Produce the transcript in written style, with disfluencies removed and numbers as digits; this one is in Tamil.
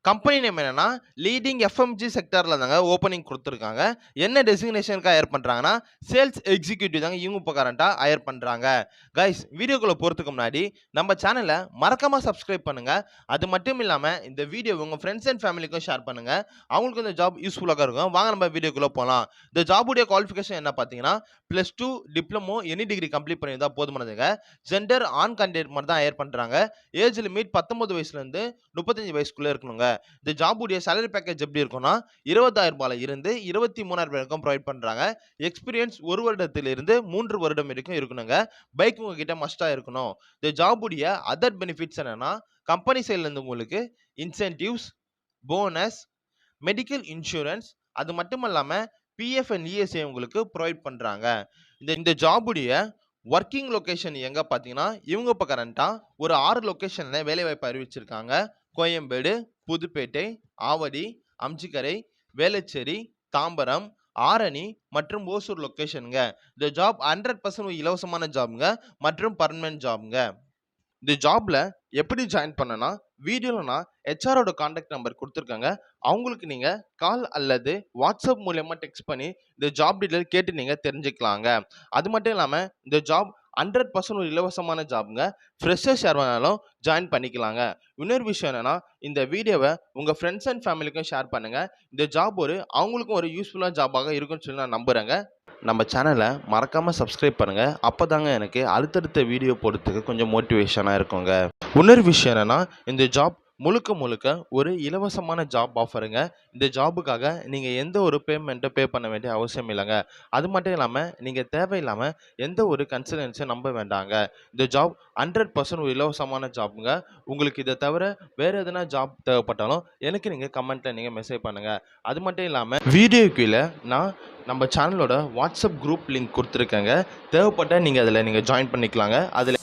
கம்பெனி நேம் என்னன்னா, லீடிங் எஃப்எம்ஜி செக்டார்ல தாங்க ஓப்பனிங் குடுத்துருக்காங்க. என்ன டெசிக்னேஷனுக்கு ஹையர் பண்றாங்கன்னா, சேல்ஸ் எக்ஸிக்யூட்டிவ் தாங்க இவங்க இப்ப கரண்ட்டா ஹையர் பண்றாங்க. கைஸ் வீடியோக்குள்ள போறதுக்கு முன்னாடி நம்ம சேனல மறக்காம சப்ஸ்கிரைப் பண்ணுங்க. அது மட்டும் இல்லாம இந்த வீடியோ உங்க ஃபிரெண்ட்ஸ் அண்ட் ஃபேமிலிக்கும் ஷேர் பண்ணுங்க. அவங்களுக்கும் இந்த ஜாப் யூஸ்ஃபுல்லா இருக்கும். வாங்க நம்ம வீடியோக்குள்ள போலாம். இந்த ஜாபுடைய குவாலிஃபிகேஷன் என்ன பார்த்தீங்கன்னா, +2 டிப்ளமோ எனி டிகிரி கம்ப்ளீட் பண்ணியிருந்தா போதுமானதுங்க. ஜெண்டர் ஆண் கேண்டிடேட் மட்டும் தான் ஹையர் பண்றாங்க. ஏஜ் லிமிட் 19 வயசுல இருந்து 35 வயசுக்குள்ள இருக்கணுங்க. இந்த ஜாப் உடைய சாலரி பேக்கேஜ் எப்படி இருக்கும்னா, ரூ. 20,000 இருந்து 23,000 வரைக்கும் ப்ரொவைட் பண்றாங்க. எக்ஸ்பீரியன்ஸ் 1 வருடத்திலிருந்து 3 வருடம் வரைக்கும் இருக்கணுங்க. பைக் உங்ககிட்ட மஸ்டா இருக்கணும். இந்த ஜாப் உடைய அதர் பெனிஃபிட்ஸ் என்னன்னா, கம்பெனி சைடுல இருந்து உங்களுக்கு இன்சென்டிவ்ஸ், போனஸ், மெடிக்கல் இன்சூரன்ஸ், அது மட்டும் இல்லாம பிஎஃப் அண்ட் இஎஸ்ஐ உங்களுக்கு ப்ரொவைட் பண்றாங்க. இந்த இந்த ஜாப் உடைய வொர்க்கிங் லொகேஷன் எங்க பார்த்தீங்கன்னா, இவங்க இப்ப கரண்ட்டா ஒரு 6 லொகேஷன்ல வேலைவாய்ப்பு அறிவிச்சிருக்காங்க. கோயம்பேடு, புதுப்பேட்டை, ஆவடி, அம்சிக்கரை, வேளச்சேரி, தாம்பரம், ஆரணி மற்றும் ஓசூர் லொகேஷன்ங்க. இந்த ஜாப் 100% இலவசமான ஜாப்ங்க மற்றும் பெர்மனன்ட் ஜாப்ங்க. இந்த ஜாப்ல எப்படி ஜாயின் பண்ணனா, வீடியோல நான் ஹெச்ஆரோட கான்டாக்ட் நம்பர் குடுத்துருக்கேங்க. அவங்களுக்கு நீங்க கால் அல்லது வாட்ஸ்அப் மூலியமா டெக்ஸ்ட் பண்ணி இந்த ஜாப் டீடைல் கேட்டு நீங்க தெரிஞ்சுக்கலாங்க. அது மட்டும் இல்லாம இந்த ஜாப் 100% ஒரு இலவசமான ஜாப்ங்க. ஃப்ரெஷர்ஸ் யார் வேணாலும் ஜாயின் பண்ணிக்கலாங்க. இன்னொரு விஷயம் என்னன்னா, இந்த வீடியோவ உங்க ஃபிரெண்ட்ஸ் அண்ட் ஃபேமிலிக்கும் ஷேர் பண்ணுங்க. இந்த ஜாப் அவங்களுக்கும் ஒரு யூஸ்ஃபுல்லான ஜாபாக இருக்கும்னு சொல்லி நான் நம்புறேங்க. நம்ம சேனலை மறக்காமல் சப்ஸ்கிரைப் பண்ணுங்கள். அப்போ தாங்க எனக்கு அடுத்தடுத்த வீடியோ போடுறதுக்கு கொஞ்சம் மோட்டிவேஷனாக இருக்குங்க. இன்னொரு விஷயம் என்னென்னா, இந்த ஜாப் முழுக்க முழுக்க ஒரு இலவசமான ஜாப் ஆஃபருங்க. இந்த ஜாபுக்காக நீங்கள் எந்த ஒரு பேமெண்ட்டை பே பண்ண வேண்டிய அவசியம் இல்லைங்க. அது மட்டும் இல்லாமல் நீங்கள் தேவையில்லாமல் எந்த ஒரு கன்சல்டன்ஸையும் நம்ப வேண்டாங்க. இந்த ஜாப் 100% ஒரு இலவசமான ஜாப்புங்க. உங்களுக்கு இதை தவிர வேறு எதனா ஜாப் தேவைப்பட்டாலும் எனக்கு நீங்கள் கமெண்ட்டில் நீங்கள் மெசேஜ் பண்ணுங்கள். அது மட்டும் இல்லாமல் வீடியோ கீழே நான் நம்ம சேனலோட வாட்ஸ்அப் குரூப் லிங்க் கொடுத்துருக்கேங்க. தேவைப்பட்டால் நீங்கள் அதில் ஜாயின் பண்ணிக்கலாங்க. அதில்